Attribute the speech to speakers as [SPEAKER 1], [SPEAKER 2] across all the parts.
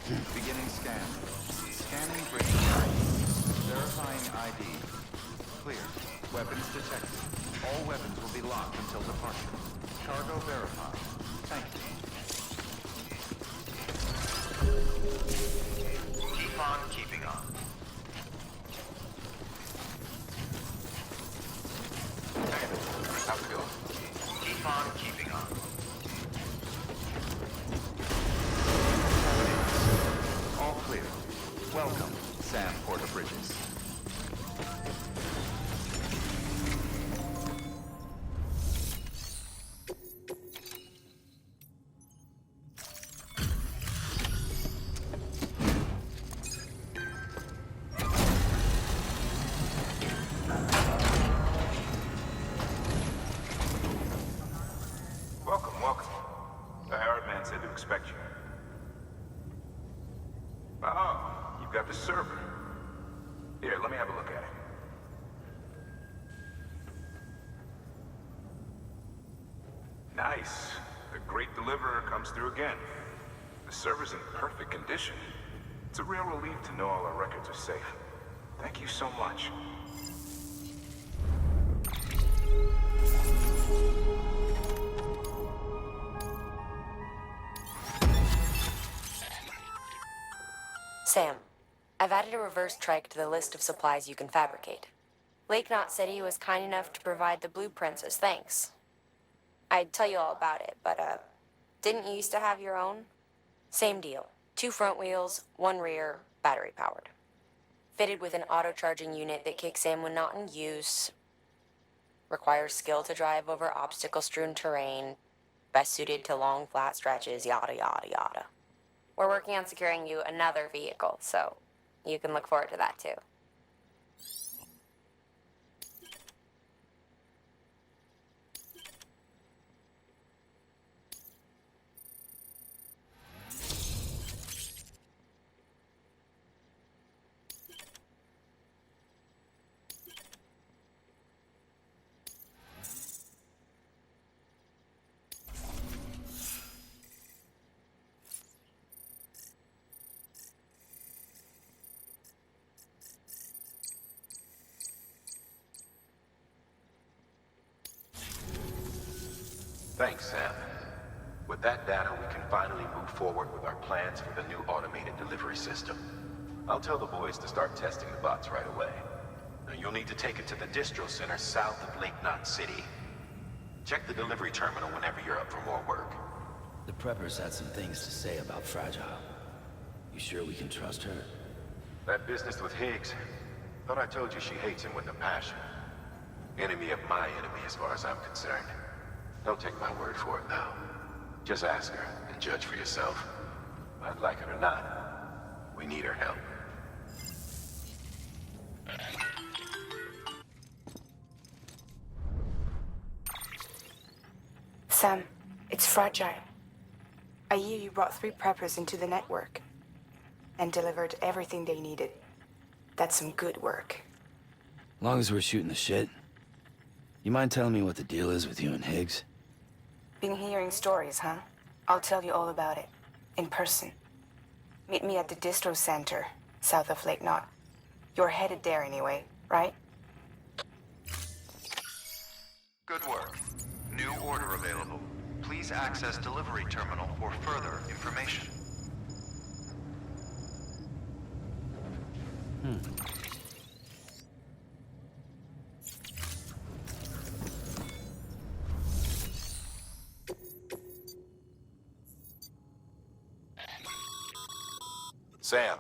[SPEAKER 1] Beginning scan. Scanning bridge track. Verifying ID. Clear. Weapons detected. All weapons will be locked until departure. Cargo verified. Thank you.
[SPEAKER 2] Keep on keeping on.
[SPEAKER 1] Hey, how's it going?
[SPEAKER 2] Keep on keeping on.
[SPEAKER 1] All clear. Welcome, Sam Porter Bridges.
[SPEAKER 3] Welcome, welcome. The Herald man said to expect you. Oh, you've got the server. Here, let me have a look at it. Nice. The great deliverer comes through again. The server's in perfect condition. It's a real relief to know all our records are safe. Thank you so much.
[SPEAKER 4] Sam, I've added a reverse trike to the list of supplies you can fabricate. Lake Knot said he was kind enough to provide the blueprints as thanks. I'd tell you all about it, but, didn't you used to have your own? Same deal. 2 front wheels, 1 rear, battery powered. Fitted with an auto-charging unit that kicks in when not in use. Requires skill to drive over obstacle-strewn terrain. Best suited to long, flat stretches, yada yada yada. We're working on securing you another vehicle, so you can look forward to that too.
[SPEAKER 5] Thanks, Sam. With that data, we can finally move forward with our plans for the new automated delivery system. I'll tell the boys to start testing the bots right away. Now, you'll need to take it to the distro center south of Lake Knot City. Check the delivery terminal whenever you're up for more work.
[SPEAKER 6] The preppers had some things to say about Fragile. You sure we can trust her?
[SPEAKER 5] That business with Higgs, thought I told you she hates him with a passion. Enemy of my enemy as far as I'm concerned. Don't take my word for it, though. Just ask her and judge for yourself. I'd like it or not, we need her help.
[SPEAKER 7] Sam, it's Fragile. I hear you brought 3 preppers into the network and delivered everything they needed. That's some good work.
[SPEAKER 6] Long as we're shooting the shit. You mind telling me what the deal is with you and Higgs?
[SPEAKER 7] Been hearing stories, huh? I'll tell you all about it. In person. Meet me at the distro center, south of Lake Knot. You're headed there anyway, right?
[SPEAKER 2] Good work. New order available. Please access delivery terminal for further information.
[SPEAKER 5] Sam,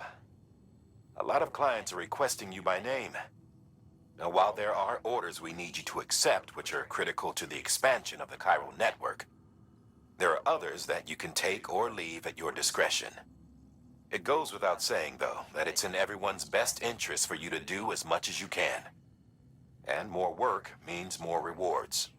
[SPEAKER 5] a lot of clients are requesting you by name. Now, while there are orders we need you to accept, which are critical to the expansion of the chiral network, there are others that you can take or leave at your discretion. It goes without saying, though, that it's in everyone's best interest for you to do as much as you can. And more work means more rewards.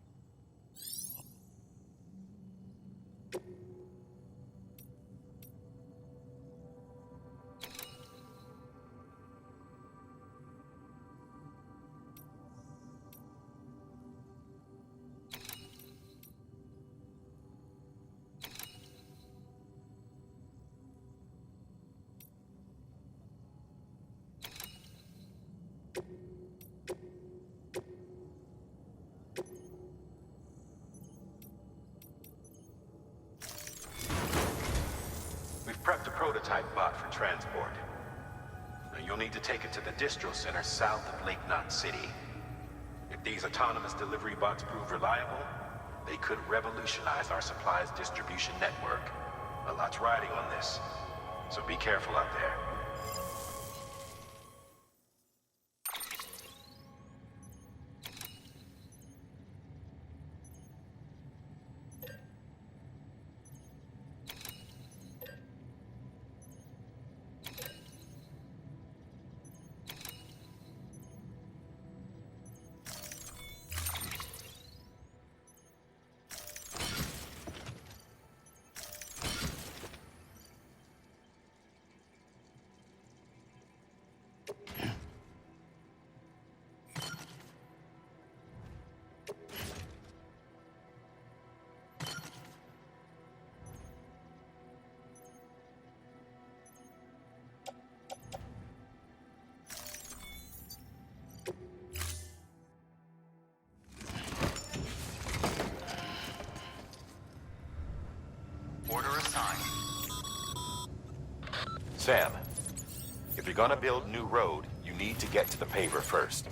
[SPEAKER 5] prepped a prototype bot for transport. Now, you'll need to take it to the distro center south of Lake Knot City. If these autonomous delivery bots prove reliable, they could revolutionize our supplies distribution network. A lot's riding on this, so be careful out there.
[SPEAKER 2] Order assigned.
[SPEAKER 5] Sam, if you're gonna build new road, you need to get to the paver first.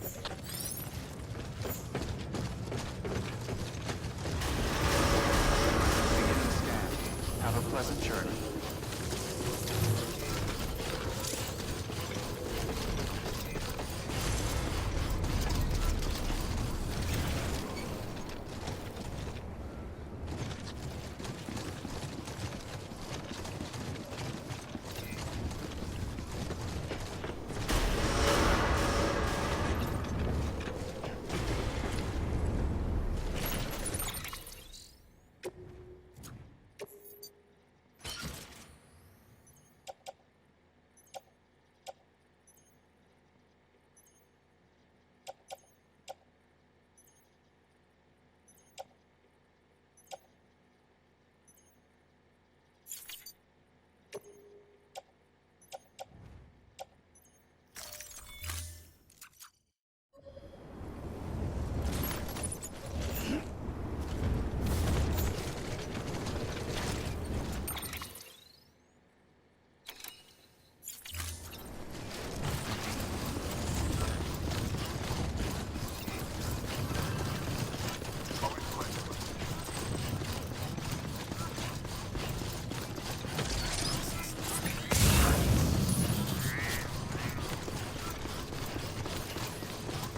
[SPEAKER 1] Beginning scan. Have a pleasant journey.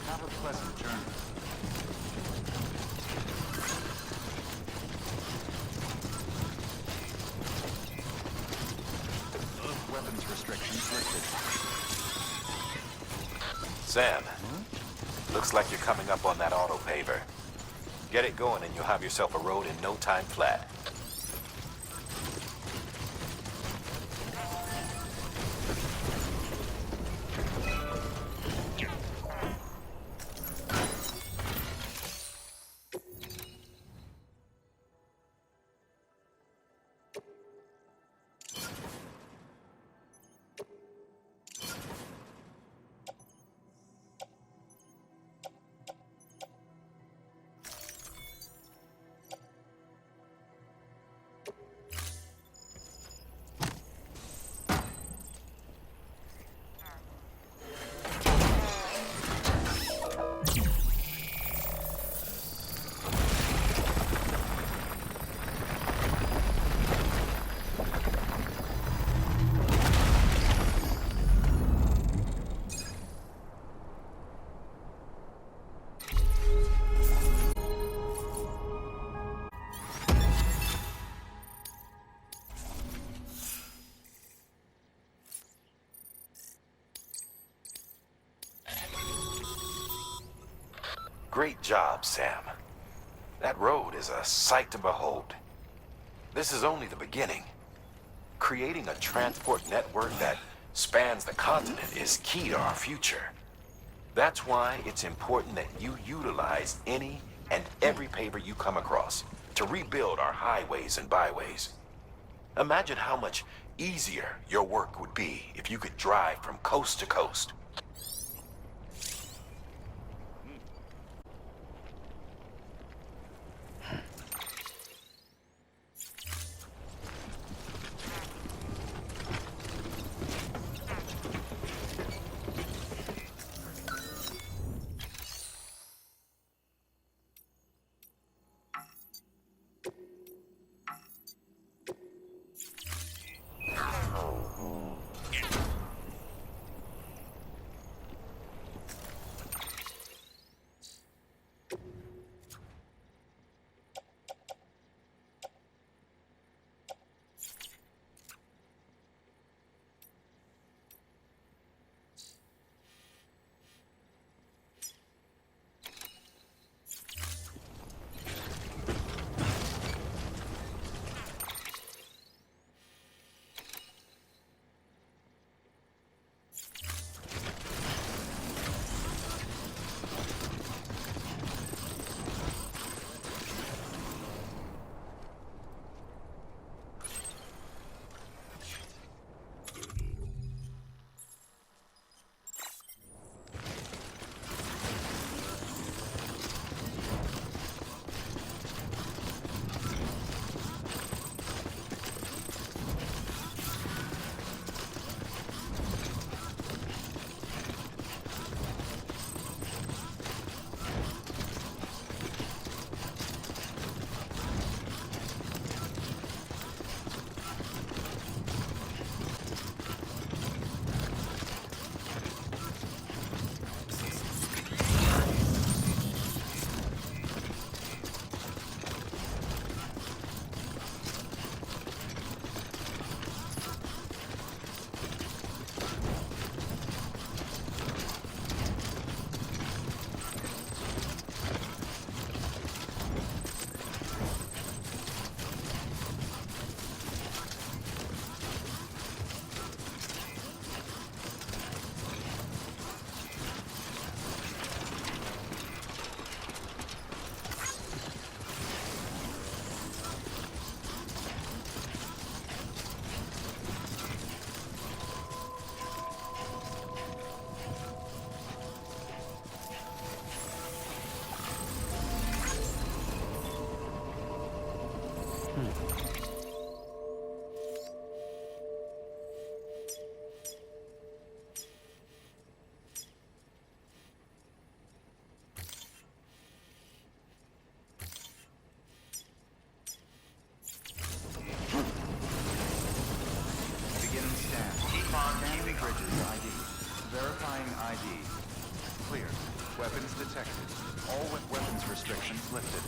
[SPEAKER 1] Have a pleasant journey. Weapons restrictions lifted.
[SPEAKER 5] Sam, looks like you're coming up on that auto paver. Get it going and you'll have yourself a road in no time flat. Great job, Sam. That road is a sight to behold. This is only the beginning. Creating a transport network that spans the continent is key to our future. That's why it's important that you utilize any and every paver you come across to rebuild our highways and byways. Imagine how much easier your work would be if you could drive from coast to coast.
[SPEAKER 1] Scanning bridges ID. Verifying ID. Clear. Weapons detected. All weapons restrictions lifted.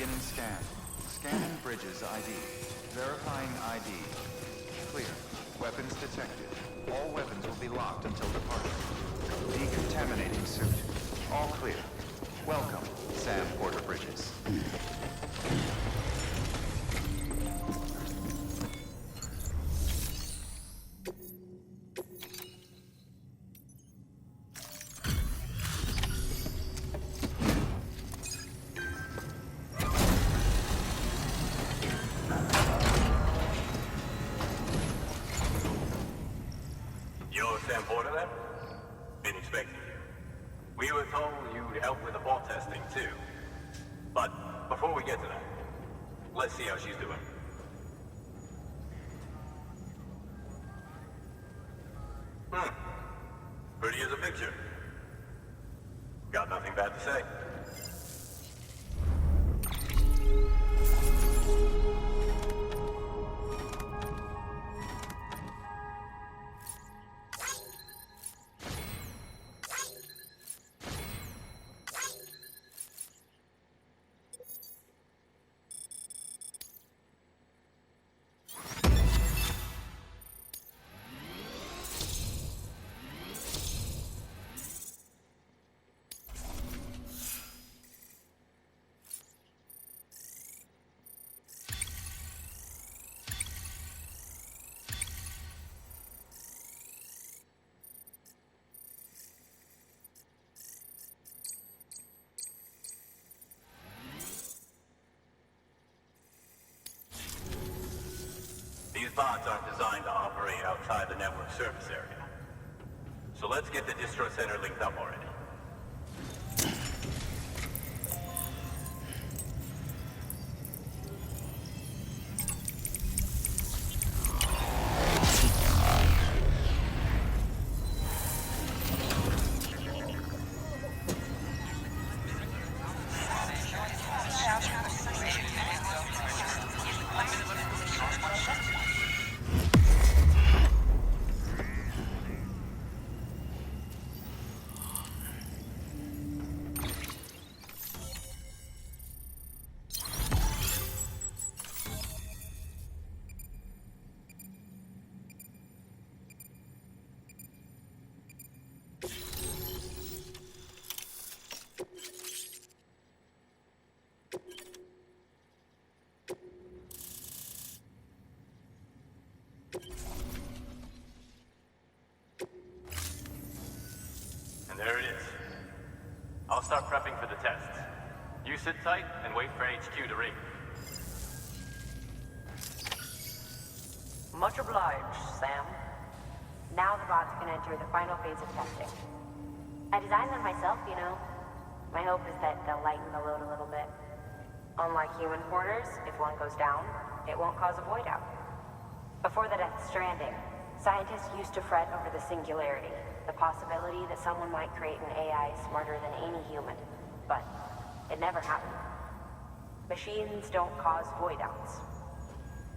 [SPEAKER 1] Beginning scan. Scanning bridges ID. Verifying ID. Clear. Weapons detected. All weapons will be locked until departure. Decontaminating suit. All clear. Welcome, Sam Porter Bridges.
[SPEAKER 8] You're Sam Porter then? Been expecting you. We were told you'd help with the vault testing too. But before we get to that, let's see how she's doing. Pretty as a picture. Got nothing bad to say. These bots aren't designed to operate outside the network service area. So let's get the distro center linked up already. There it is. I'll start prepping for the test. You sit tight and wait for HQ to ring.
[SPEAKER 4] Much obliged, Sam. Now the bots can enter the final phase of testing. I designed them myself, you know. My hope is that they'll lighten the load a little bit. Unlike human porters, if one goes down, it won't cause a void out. Before the death of Stranding, scientists used to fret over the singularity, the possibility that someone might create an AI smarter than any human. But it never happened. Machines don't cause void outs.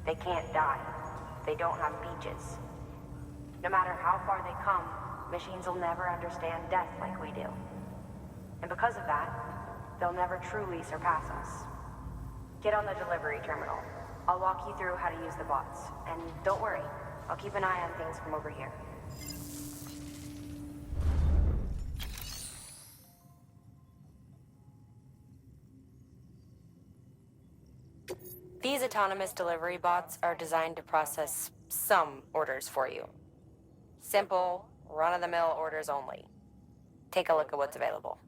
[SPEAKER 4] They can't die. They don't have beaches. No matter how far they come, machines will never understand death like we do. And because of that, they'll never truly surpass us. Get on the delivery terminal. I'll walk you through how to use the bots. And don't worry, I'll keep an eye on things from over here. These autonomous delivery bots are designed to process some orders for you. Simple, run-of-the-mill orders only. Take a look at what's available.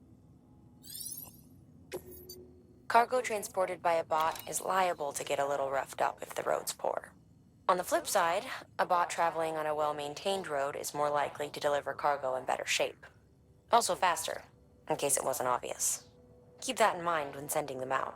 [SPEAKER 4] Cargo transported by a bot is liable to get a little roughed up if the road's poor. On the flip side, a bot traveling on a well-maintained road is more likely to deliver cargo in better shape. Also faster, in case it wasn't obvious. Keep that in mind when sending them out.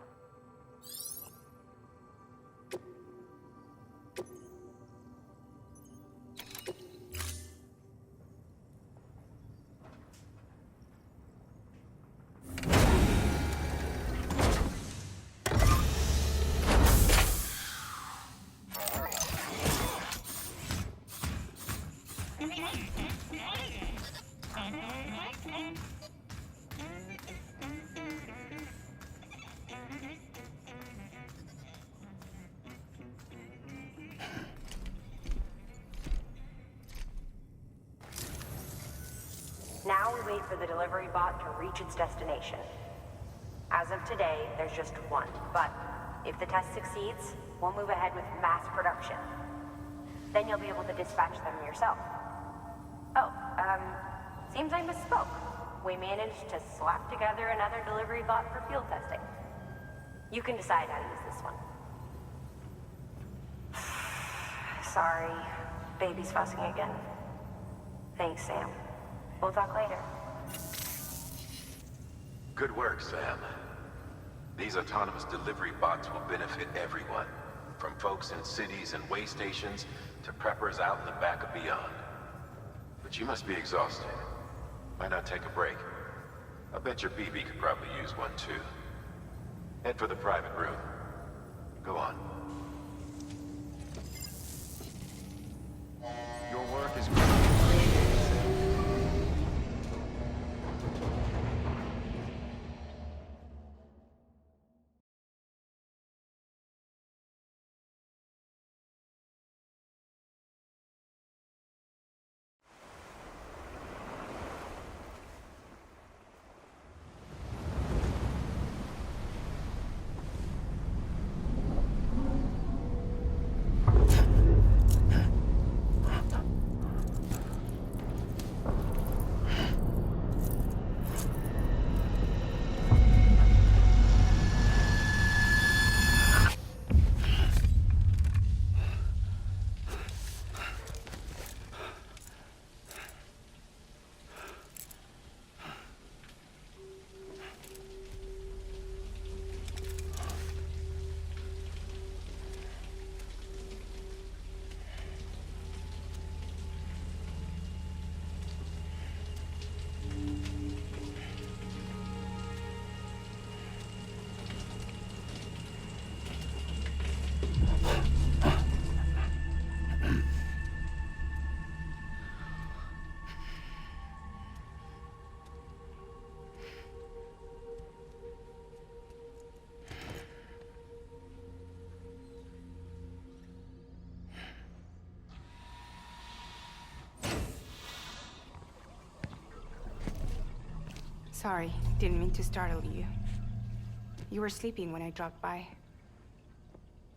[SPEAKER 4] Now we wait for the delivery bot to reach its destination. As of today, there's just one, but if the test succeeds, we'll move ahead with mass production. Then you'll be able to dispatch them yourself. Oh, seems I misspoke. We managed to slap together another delivery bot for field testing. You can decide how to use this one. Sorry, baby's fussing again. Thanks, Sam. We'll talk later.
[SPEAKER 5] Good work, Sam. These autonomous delivery bots will benefit everyone, from folks in cities and way stations to preppers out in the back of beyond. But you must be exhausted. Why not take a break? I bet your BB could probably use one too. Head for the private room. Go on.
[SPEAKER 1] Your work is greatly appreciated, Sam.
[SPEAKER 7] Sorry, didn't mean to startle you. You were sleeping when I dropped by.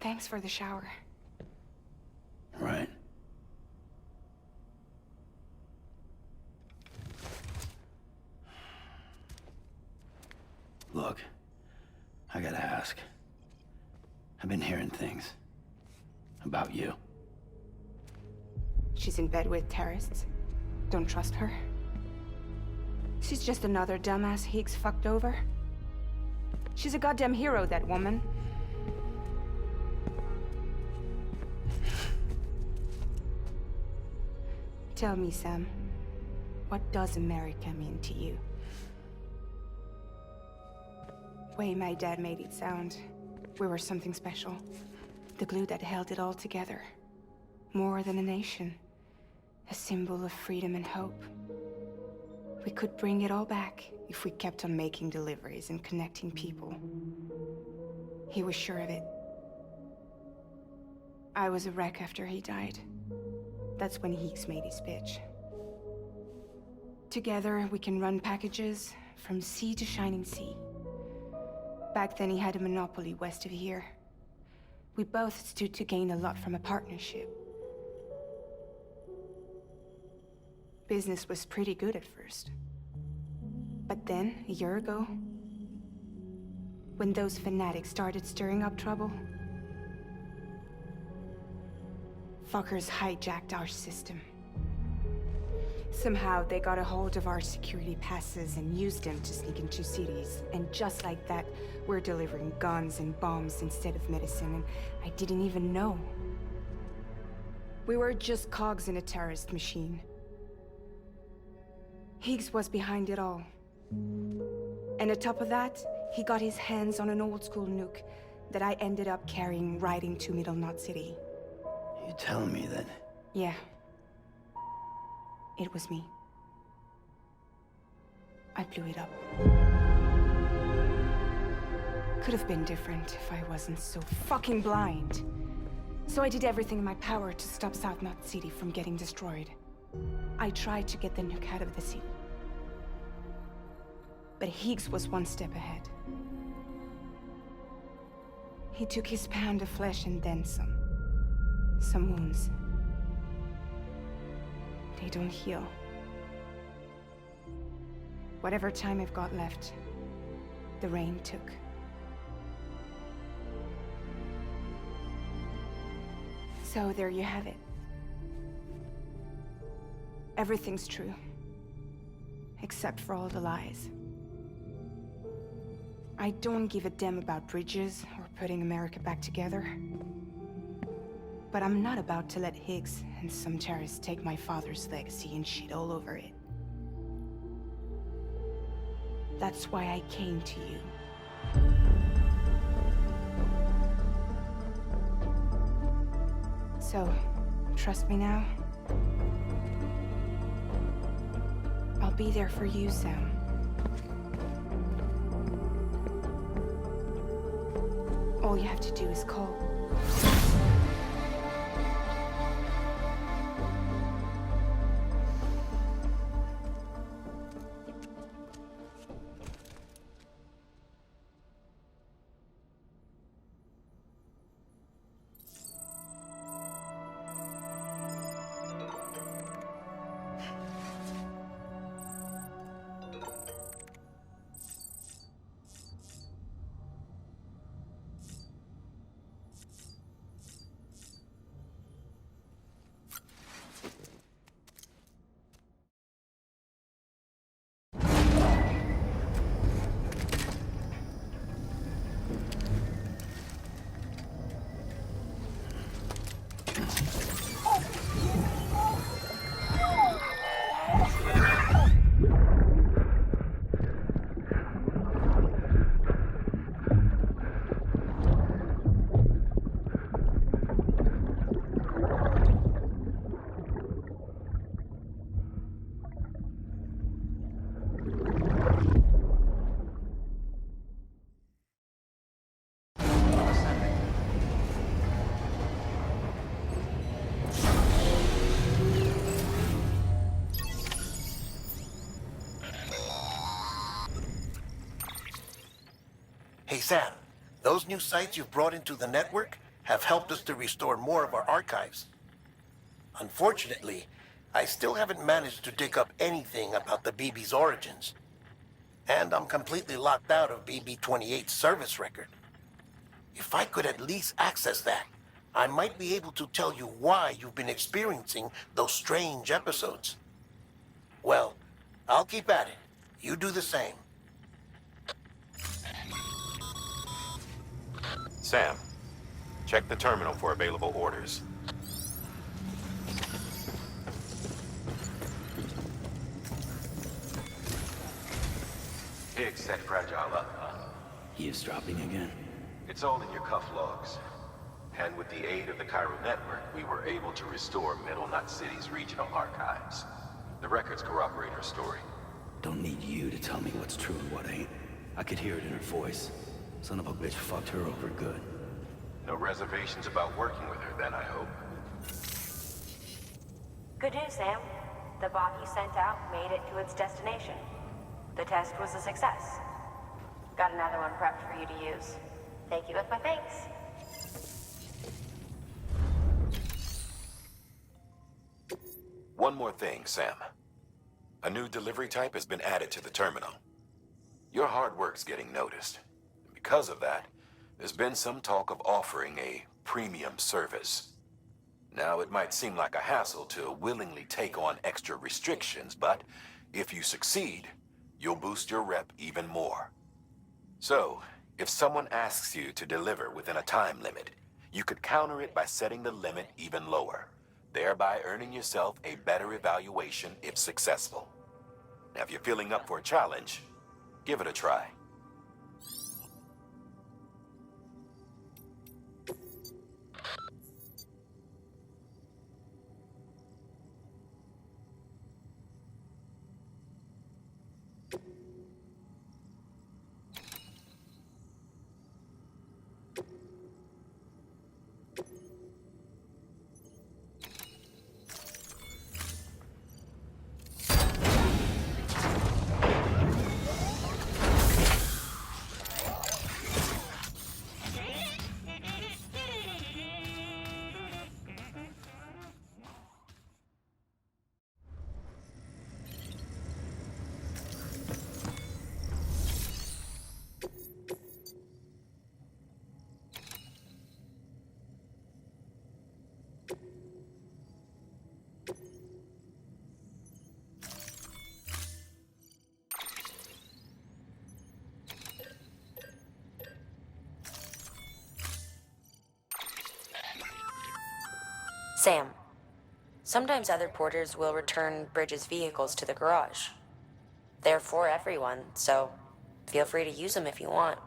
[SPEAKER 7] Thanks for the shower.
[SPEAKER 6] Right. Look, I gotta ask. I've been hearing things about you.
[SPEAKER 7] She's in bed with terrorists. Don't trust her. She's just another dumbass Higgs fucked over. She's a goddamn hero, that woman. Tell me, Sam, what does America mean to you? Way my dad made it sound, we were something special. The glue that held it all together. More than a nation. A symbol of freedom and hope. We could bring it all back if we kept on making deliveries and connecting people. He was sure of it. I was a wreck after he died. That's when Higgs made his pitch. Together, we can run packages from sea to shining sea. Back then, he had a monopoly west of here. We both stood to gain a lot from a partnership. Business was pretty good at first. But then, a year ago, when those fanatics started stirring up trouble, fuckers hijacked our system. Somehow, they got a hold of our security passes and used them to sneak into cities. And just like that, we're delivering guns and bombs instead of medicine, and I didn't even know. We were just cogs in a terrorist machine. Higgs was behind it all. And on top of that, he got his hands on an old-school nuke that I ended up carrying right into Middle Knot City.
[SPEAKER 6] You telling me that?
[SPEAKER 7] Yeah. It was me. I blew it up. Could have been different if I wasn't so fucking blind. So I did everything in my power to stop South Knot City from getting destroyed. I tried to get the nuke out of the city. But Higgs was one step ahead. He took his pound of flesh and then some. Some wounds. They don't heal. Whatever time I've got left, the rain took. So there you have it. Everything's true. Except for all the lies. I don't give a damn about bridges or putting America back together. But I'm not about to let Higgs and some terrorists take my father's legacy and shit all over it. That's why I came to you. So, trust me now? I'll be there for you, Sam. All you have to do is call.
[SPEAKER 9] Hey, Sam, those new sites you've brought into the network have helped us to restore more of our archives. Unfortunately, I still haven't managed to dig up anything about the BB's origins. And I'm completely locked out of BB-28's service record. If I could at least access that, I might be able to tell you why you've been experiencing those strange episodes. Well, I'll keep at it. You do the same.
[SPEAKER 5] Sam, check the terminal for available orders.
[SPEAKER 10] Higgs set Fragile up, huh?
[SPEAKER 6] Eavesdropping again?
[SPEAKER 10] It's all in your cuff logs. And with the aid of the Cairo network, we were able to restore Middle Knot City's regional archives. The records corroborate her story.
[SPEAKER 6] Don't need you to tell me what's true and what ain't. I could hear it in her voice. Son of a bitch fucked her over good.
[SPEAKER 10] No reservations about working with her then, I hope.
[SPEAKER 4] Good news, Sam. The bot you sent out made it to its destination. The test was a success. Got another one prepped for you to use. Take you with my thanks.
[SPEAKER 5] One more thing, Sam. A new delivery type has been added to the terminal. Your hard work's getting noticed. Because of that, there's been some talk of offering a premium service. Now, it might seem like a hassle to willingly take on extra restrictions, but if you succeed, you'll boost your rep even more. So, if someone asks you to deliver within a time limit, you could counter it by setting the limit even lower, thereby earning yourself a better evaluation if successful. Now, if you're feeling up for a challenge, give it a try.
[SPEAKER 4] Sam, sometimes other porters will return Bridges' vehicles to the garage. They're for everyone, so feel free to use them if you want.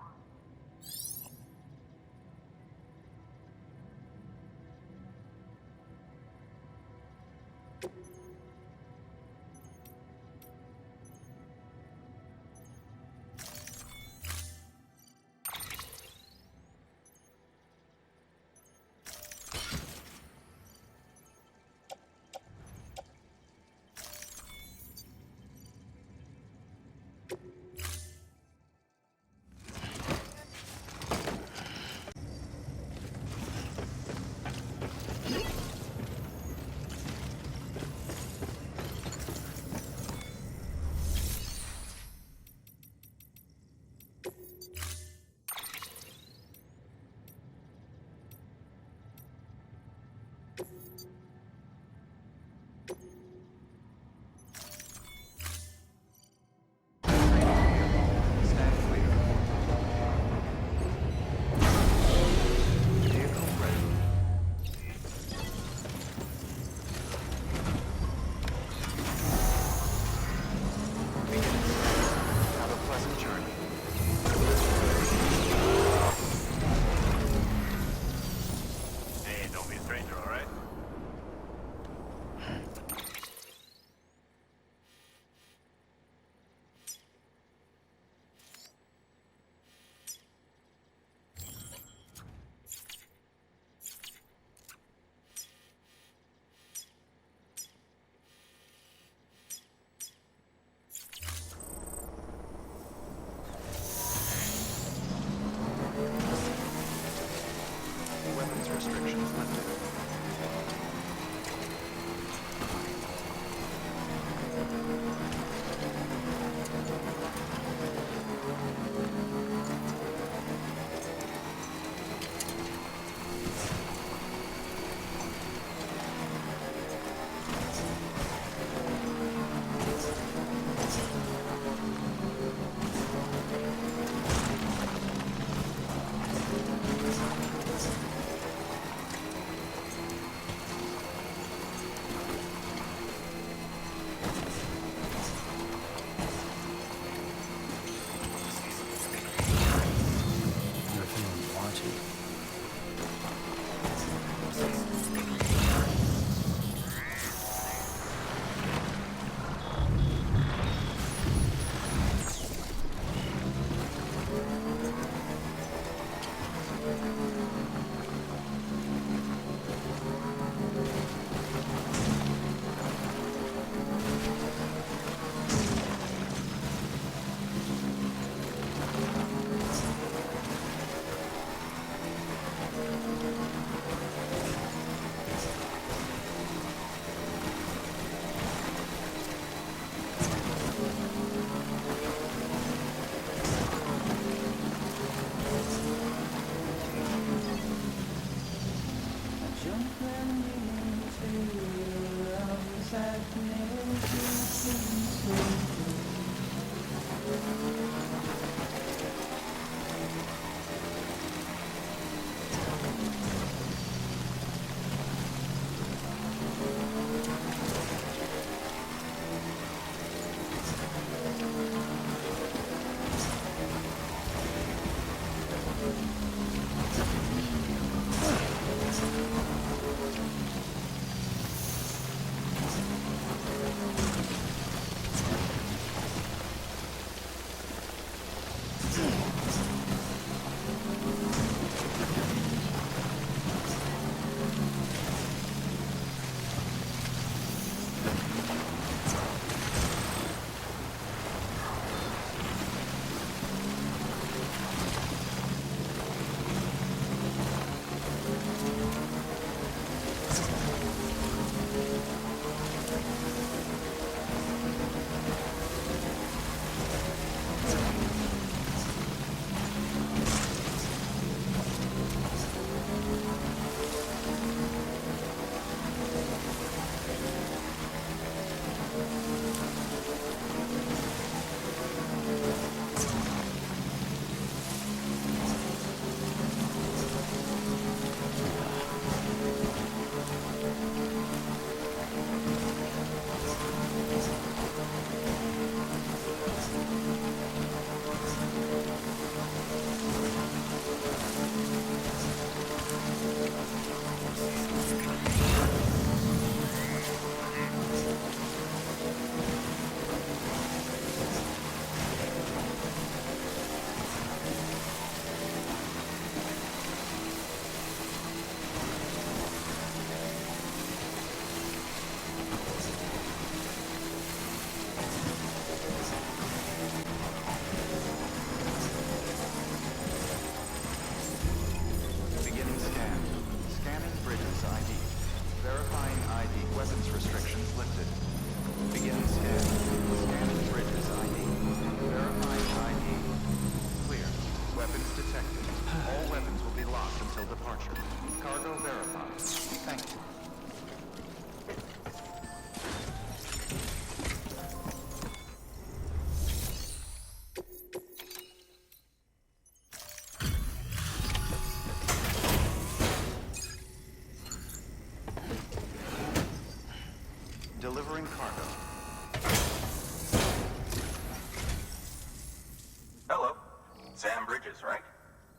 [SPEAKER 8] Bridges, right?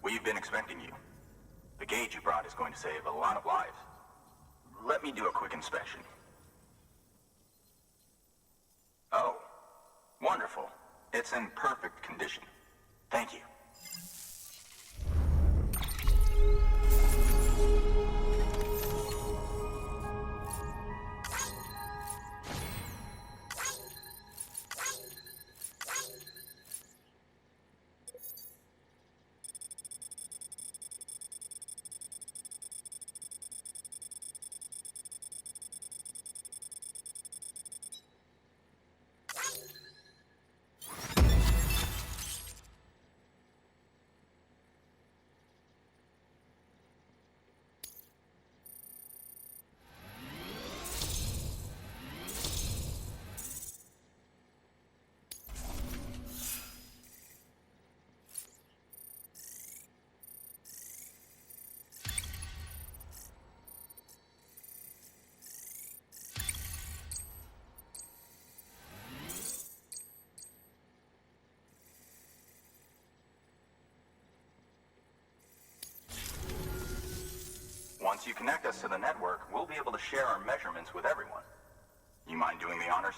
[SPEAKER 8] We've been expecting you. The gauge you brought is going to save a lot of lives. Let me do a quick inspection. Oh, wonderful. It's in perfect condition. Thank you. Once you connect us to the network, we'll be able to share our measurements with everyone. You mind doing the honors?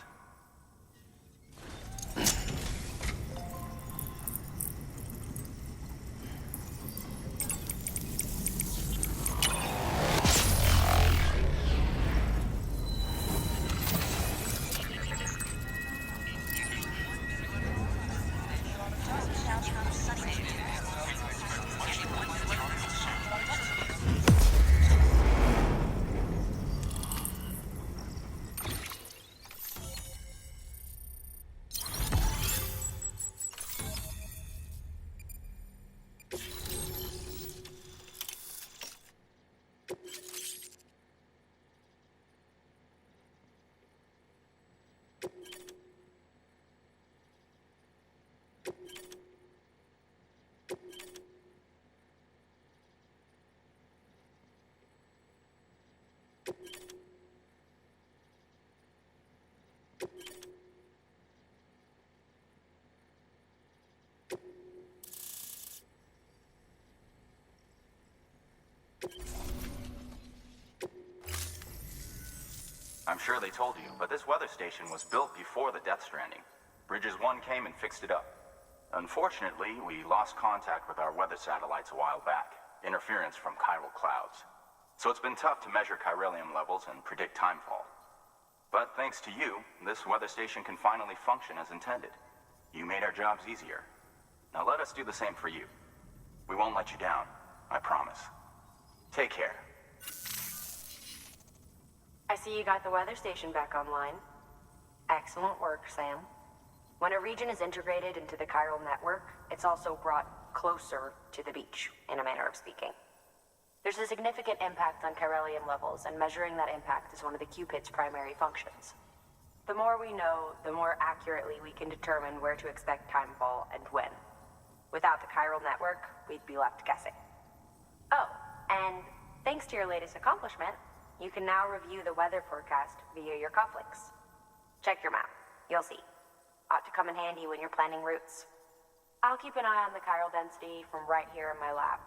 [SPEAKER 8] I'm sure they told you, but this weather station was built before the Death Stranding. Bridges 1 came and fixed it up. Unfortunately, we lost contact with our weather satellites a while back. Interference from chiral clouds. So it's been tough to measure chiralium levels and predict timefall. But thanks to you, this weather station can finally function as intended. You made our jobs easier. Now let us do the same for you. We won't let you down, I promise. Take care.
[SPEAKER 4] I see you got the weather station back online. Excellent work, Sam. When a region is integrated into the chiral network, it's also brought closer to the beach, in a manner of speaking. There's a significant impact on chiralium levels, and measuring that impact is one of the Cupid's primary functions. The more we know, the more accurately we can determine where to expect timefall and when. Without the chiral network, we'd be left guessing. Oh, and thanks to your latest accomplishment, you can now review the weather forecast via your cufflinks. Check your map. You'll see. Ought to come in handy when you're planning routes. I'll keep an eye on the chiral density from right here in my lab.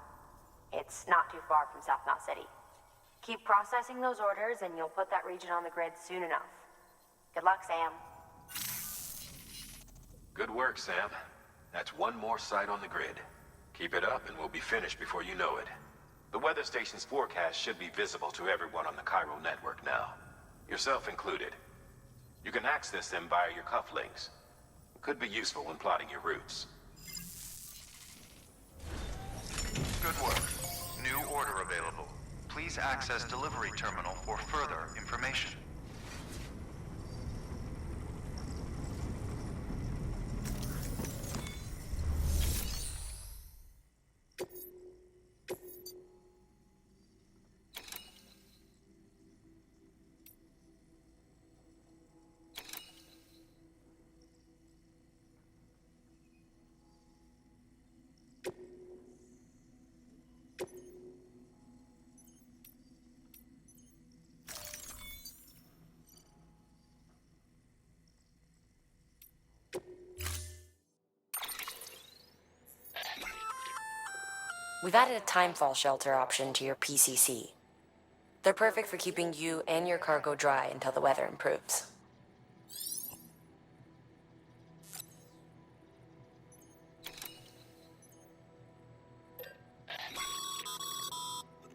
[SPEAKER 4] It's not too far from South Knot City. Keep processing those orders and you'll put that region on the grid soon enough. Good luck, Sam.
[SPEAKER 5] Good work, Sam. That's one more site on the grid. Keep it up and we'll be finished before you know it. The weather station's forecast should be visible to everyone on the chiral network now, yourself included. You can access them via your cufflinks. Could be useful when plotting your routes.
[SPEAKER 2] Good work. New order available. Please access delivery terminal for further information.
[SPEAKER 4] We've added a timefall shelter option to your PCC. They're perfect for keeping you and your cargo dry until the weather improves.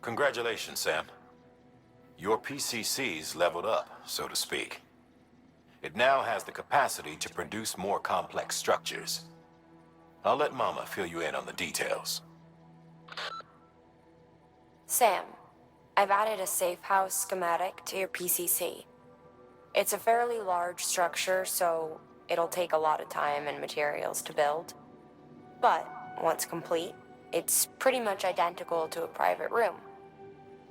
[SPEAKER 5] Congratulations, Sam. Your PCC's leveled up, so to speak. It now has the capacity to produce more complex structures. I'll let Mama fill you in on the details.
[SPEAKER 4] Sam, I've added a safe house schematic to your PCC. It's a fairly large structure, so it'll take a lot of time and materials to build. But once complete, it's pretty much identical to a private room.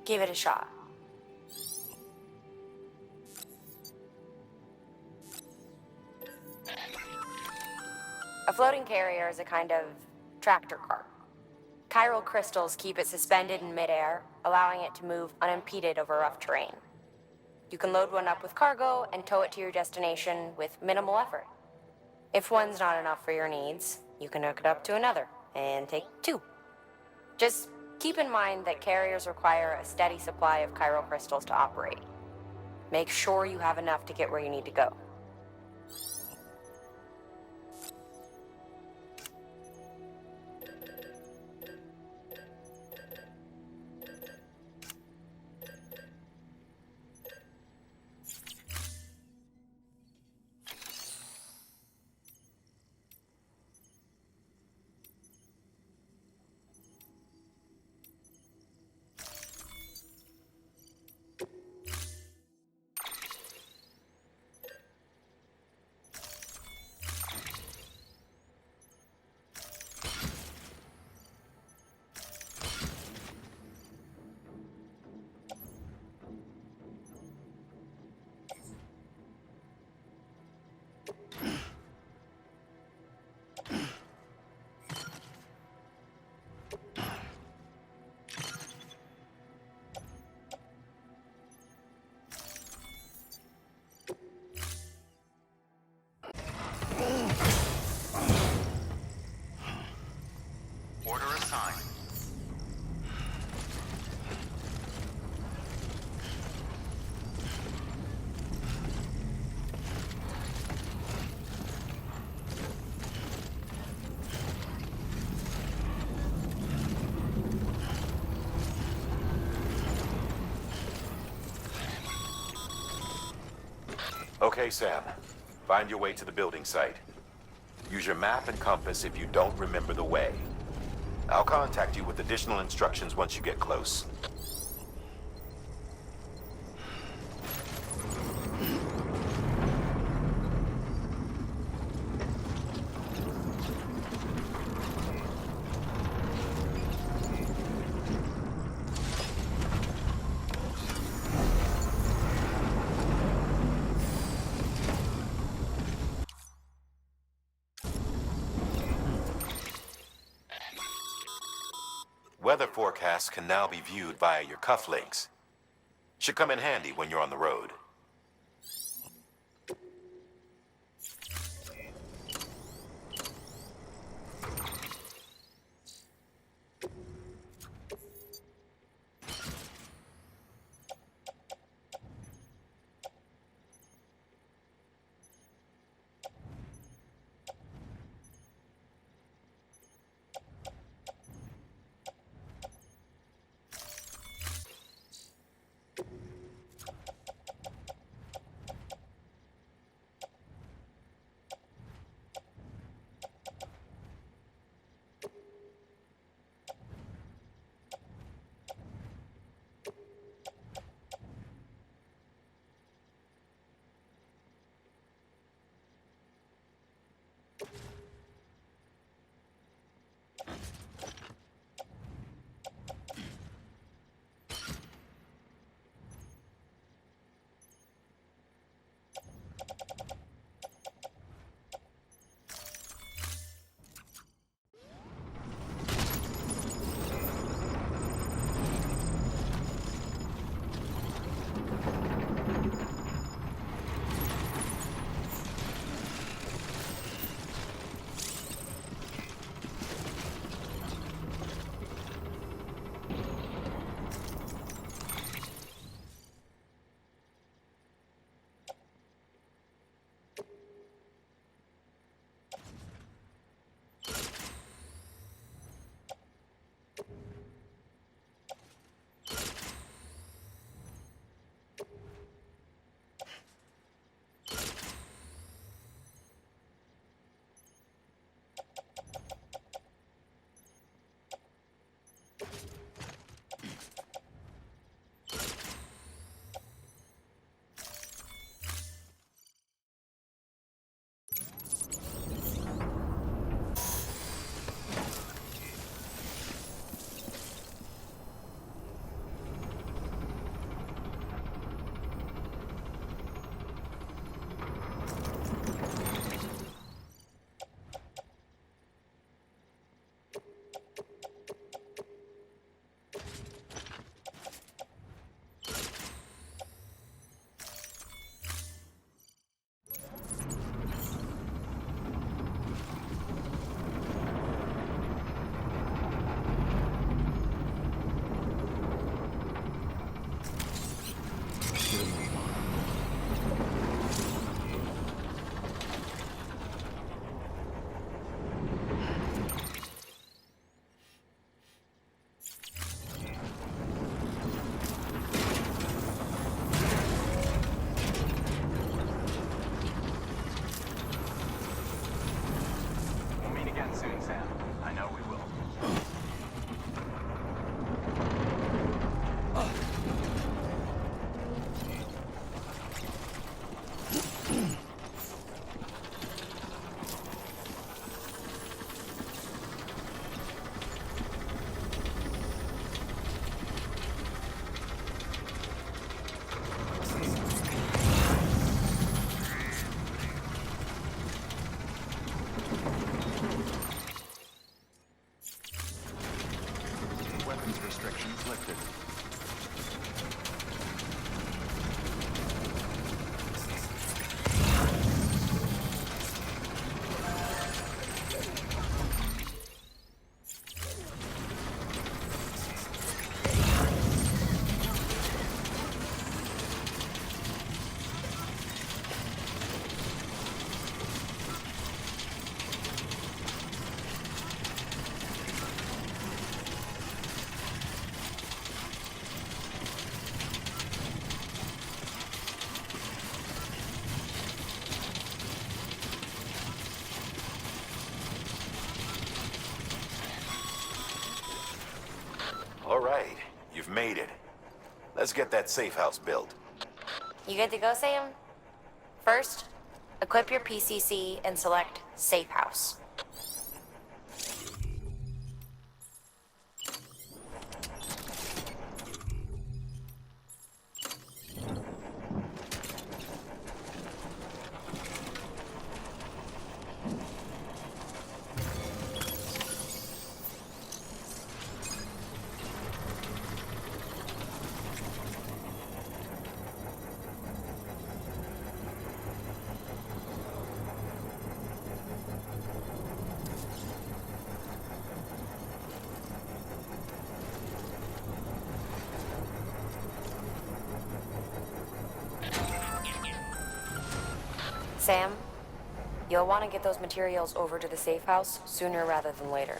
[SPEAKER 4] Give it a shot. A floating carrier is a kind of tractor cart. Chiral crystals keep it suspended in midair, allowing it to move unimpeded over rough terrain. You can load one up with cargo and tow it to your destination with minimal effort. If one's not enough for your needs, you can hook it up to another and take two. Just keep in mind that carriers require a steady supply of chiral crystals to operate. Make sure you have enough to get where you need to go.
[SPEAKER 2] Order assigned.
[SPEAKER 5] Okay, Sam. Find your way to the building site. Use your map and compass if you don't remember the way. I'll contact you with additional instructions once you get close. Weather forecasts can now be viewed via your cufflinks. Should come in handy when you're on the road.
[SPEAKER 8] Sam. I know we will.
[SPEAKER 1] Weapons restrictions lifted.
[SPEAKER 5] All right, you've made it. Let's get that safe house built.
[SPEAKER 4] You good to go, Sam? First, equip your PCC and select Safe House. Sam, you'll want to get those materials over to the safe house sooner rather than later.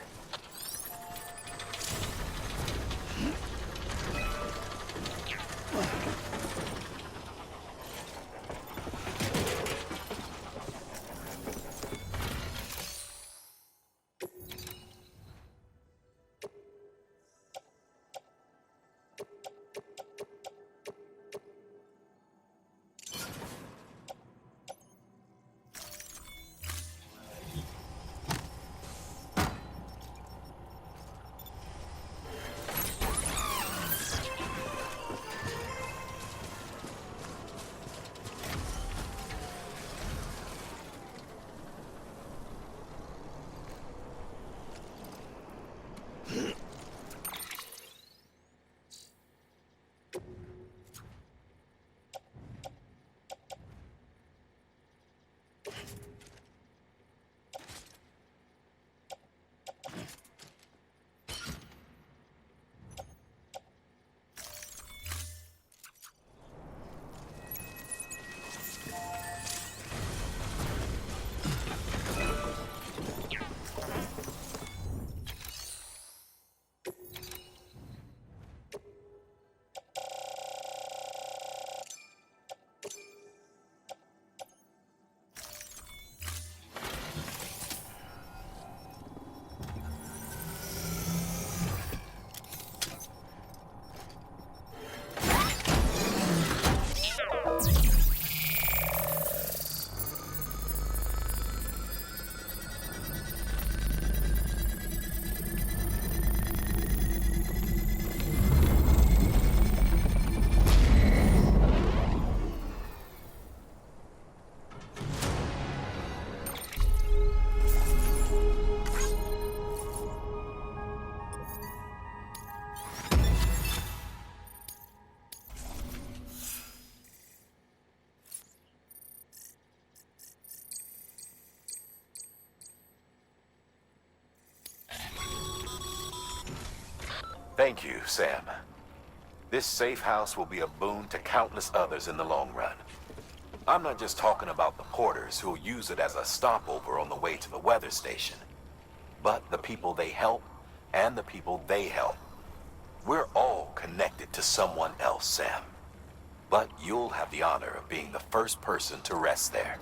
[SPEAKER 5] Thank you, Sam. This safe house will be a boon to countless others in the long run. I'm not just talking about the porters who'll use it as a stopover on the way to the weather station, but the people they help and the people they help. We're all connected to someone else, Sam. But you'll have the honor of being the first person to rest there.